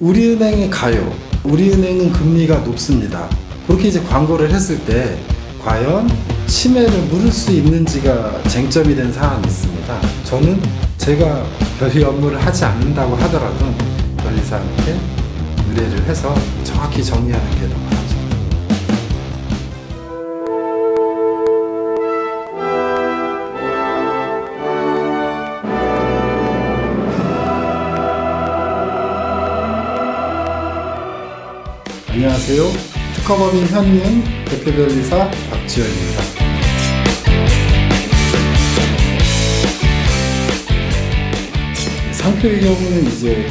우리은행에 가요. 우리은행은 금리가 높습니다. 그렇게 이제 광고를 했을 때 과연 침해를 물을 수 있는지가 쟁점이 된 사안이 있습니다. 저는 제가 변리 업무를 하지 않는다고 하더라도 변리사한테 의뢰를 해서 정확히 정리하는 게 더 바람직합니다. 안녕하세요. 특허법인 현윤 대표변리사 박지현입니다. 상표의 경우는 이제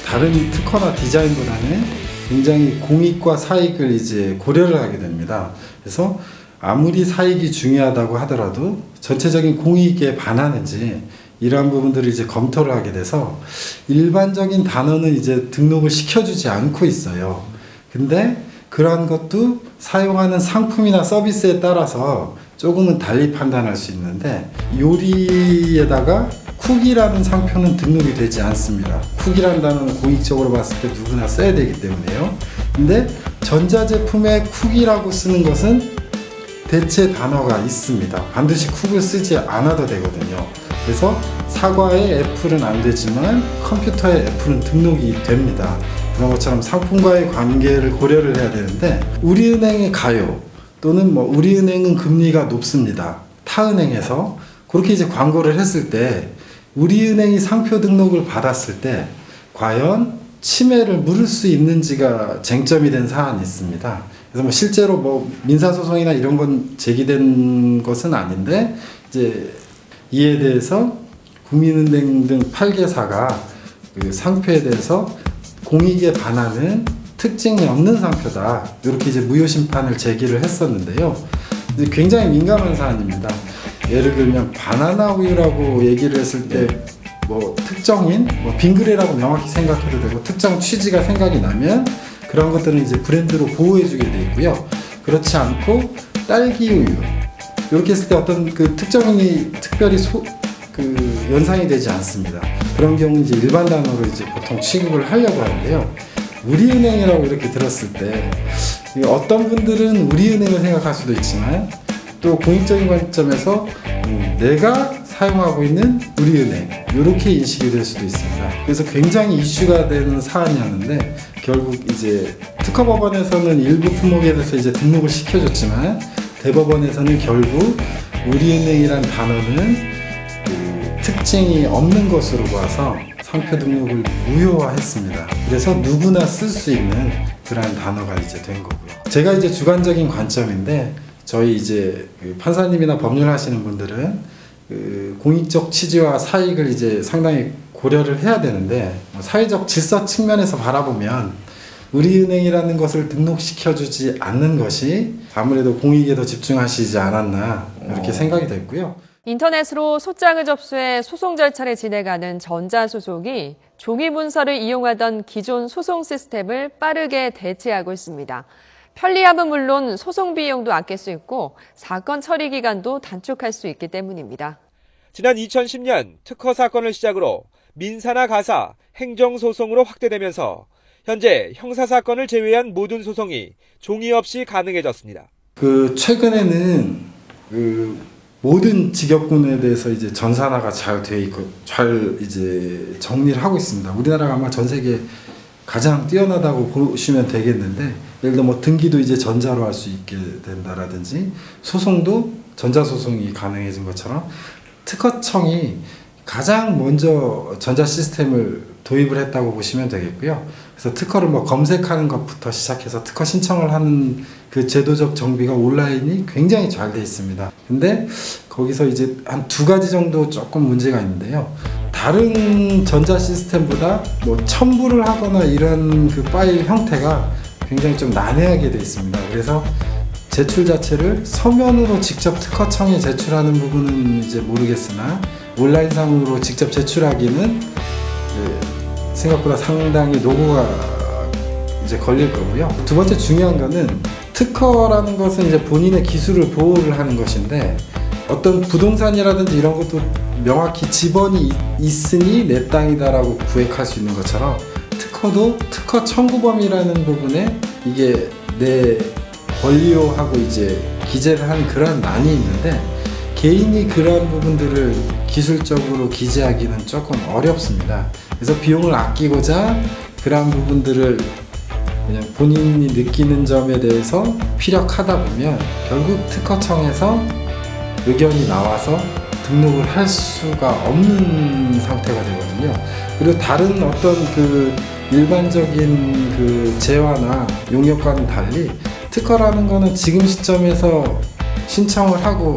다른 특허나 디자인보다는 굉장히 공익과 사익을 이제 고려를 하게 됩니다. 그래서 아무리 사익이 중요하다고 하더라도 전체적인 공익에 반하는지 이러한 부분들을 이제 검토를 하게 돼서 일반적인 단어는 이제 등록을 시켜주지 않고 있어요. 근데 그러한 것도 사용하는 상품이나 서비스에 따라서 조금은 달리 판단할 수 있는데, 요리에다가 쿡이라는 상표는 등록이 되지 않습니다. 쿡이라는 단어는 공익적으로 봤을 때 누구나 써야 되기 때문에요. 근데 전자제품에 쿡이라고 쓰는 것은 대체 단어가 있습니다. 반드시 쿡을 쓰지 않아도 되거든요. 그래서 사과에 애플은 안 되지만 컴퓨터에 애플은 등록이 됩니다. 그런 것처럼 상품과의 관계를 고려를 해야 되는데, 우리은행에 가요 또는 우리은행은 금리가 높습니다, 타은행에서 그렇게 이제 광고를 했을 때 우리은행이 상표 등록을 받았을 때 과연 침해를 물을 수 있는지가 쟁점이 된 사안이 있습니다. 그래서 실제로 민사소송이나 이런 건 제기된 것은 아닌데, 이제 이에 대해서 국민은행 등 8개사가 그 상표에 대해서 공익에 반하는 특징이 없는 상표다, 이렇게 이제 무효심판을 제기를 했었는데요. 굉장히 민감한 사안입니다. 예를 들면 바나나 우유라고 얘기를 했을 때 특정인 빙그레라고 명확히 생각해도 되고, 특정 취지가 생각이 나면 그런 것들은 이제 브랜드로 보호해주게 돼 있고요. 그렇지 않고 딸기 우유 이렇게 했을 때 어떤 그 특정인이 특별히 연상이 되지 않습니다. 그런 경우는 이제 일반 단어로 이제 보통 취급을 하려고 하는데요. 우리은행이라고 이렇게 들었을 때 어떤 분들은 우리은행을 생각할 수도 있지만, 또 공익적인 관점에서 내가 사용하고 있는 우리은행 이렇게 인식이 될 수도 있습니다. 그래서 굉장히 이슈가 되는 사안이었는데, 결국 이제 특허법원에서는 일부 품목에 대해서 이제 등록을 시켜줬지만 대법원에서는 결국 우리은행이란 단어는 특징이 없는 것으로 봐서 상표 등록을 무효화했습니다. 그래서 누구나 쓸 수 있는 그러한 단어가 이제 된 거고요. 제가 이제 주관적인 관점인데, 저희 이제 판사님이나 법률 하시는 분들은 공익적 취지와 사익을 이제 상당히 고려를 해야 되는데, 사회적 질서 측면에서 바라보면 우리은행이라는 것을 등록시켜주지 않는 것이 아무래도 공익에 더 집중하시지 않았나, 이렇게 생각이 됐고요. 인터넷으로 소장을 접수해 소송 절차를 진행하는 전자소송이 종이 문서를 이용하던 기존 소송 시스템을 빠르게 대체하고 있습니다. 편리함은 물론 소송 비용도 아낄 수 있고 사건 처리 기간도 단축할 수 있기 때문입니다. 지난 2010년 특허 사건을 시작으로 민사나 가사, 행정소송으로 확대되면서 현재 형사사건을 제외한 모든 소송이 종이 없이 가능해졌습니다. 최근에는 모든 직업군에 대해서 이제 전산화가 잘 돼 있고 잘 이제 정리를 하고 있습니다. 우리나라가 아마 전 세계 가장 뛰어나다고 보시면 되겠는데, 예를 들어 등기도 이제 전자로 할 수 있게 된다라든지, 소송도 전자소송이 가능해진 것처럼 특허청이 가장 먼저 전자 시스템을 도입을 했다고 보시면 되겠고요. 그래서 특허를 검색하는 것부터 시작해서 특허 신청을 하는 그 제도적 정비가 온라인이 굉장히 잘 돼 있습니다. 근데 거기서 이제 한 2가지 정도 조금 문제가 있는데요. 다른 전자 시스템보다 첨부를 하거나 이런 그 파일 형태가 굉장히 좀 난해하게 돼 있습니다. 그래서 제출 자체를 서면으로 직접 특허청에 제출하는 부분은 이제 모르겠으나, 온라인상으로 직접 제출하기는 생각보다 상당히 노고가 이제 걸릴 거고요. 두 번째 중요한 거는, 특허라는 것은 이제 본인의 기술을 보호를 하는 것인데, 어떤 부동산이라든지 이런 것도 명확히 지번이 있으니 내 땅이다라고 구획할 수 있는 것처럼 특허도 특허 청구범위라는 부분에 이게 내 권리요하고 이제 기재를 하는 그런 난이 있는데 개인이 그러한 부분들을 기술적으로 기재하기는 조금 어렵습니다. 그래서 비용을 아끼고자 그러한 부분들을 그냥 본인이 느끼는 점에 대해서 피력하다 보면 결국 특허청에서 의견이 나와서 등록을 할 수가 없는 상태가 되거든요. 그리고 다른 어떤 그 일반적인 그 재화나 용역과는 달리 특허라는 거는 지금 시점에서 신청을 하고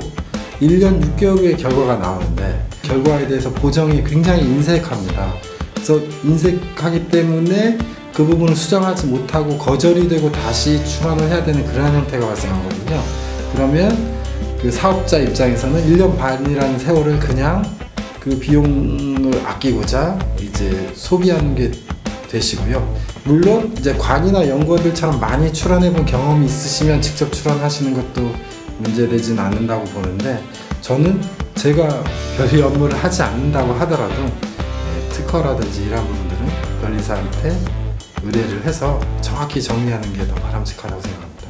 1년 6개월 후에 결과가 나오는데 결과에 대해서 보정이 굉장히 인색합니다. 그래서 인색하기 때문에 그 부분을 수정하지 못하고 거절이 되고 다시 출원을 해야 되는 그런 형태가 발생하거든요. 그러면 그 사업자 입장에서는 1년 반이라는 세월을 그냥 그 비용을 아끼고자 이제 소비하는 게 되시고요. 물론 이제 관이나 연구원들처럼 많이 출원해본 경험이 있으시면 직접 출원하시는 것도 문제되진 않는다고 보는데 저는 제가 변리 업무를 하지 않는다고 하더라도 특허라든지 이런 부분들은 변리사한테 의뢰를 해서 정확히 정리하는 게 더 바람직하다고 생각합니다.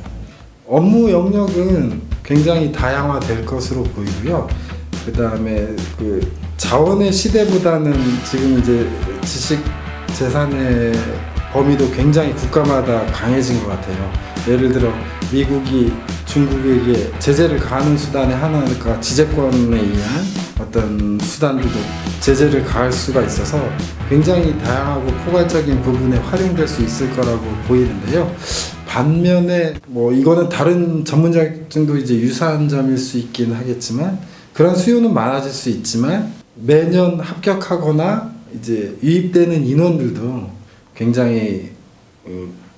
업무 영역은 굉장히 다양화될 것으로 보이고요. 그 다음에 그 자원의 시대보다는 지금 이제 지식 재산의 범위도 굉장히 국가마다 강해진 것 같아요. 예를 들어 미국이 중국에게 제재를 가하는 수단의 하나가 지재권에 의한 어떤 수단들도 제재를 가할 수가 있어서 굉장히 다양하고 포괄적인 부분에 활용될 수 있을 거라고 보이는데요. 반면에 뭐 이거는 다른 전문 자격증도 이제 유사한 점일 수 있긴 하겠지만 그런 수요는 많아질 수 있지만 매년 합격하거나 이제 유입되는 인원들도 굉장히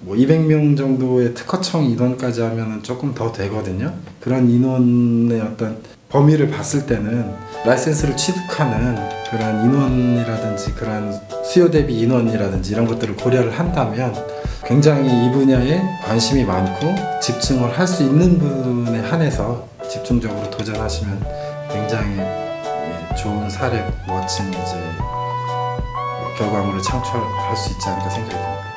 뭐 200명 정도의 특허청 인원까지 하면은 조금 더 되거든요. 그런 인원의 어떤 범위를 봤을 때는 라이센스를 취득하는 그런 인원이라든지 그런 수요 대비 인원이라든지 이런 것들을 고려를 한다면 굉장히 이 분야에 관심이 많고 집중을 할 수 있는 부분에 한해서 집중적으로 도전하시면 굉장히 좋은 사례, 멋진 이제 결과물을 창출할 수 있지 않을까 생각이 듭니다.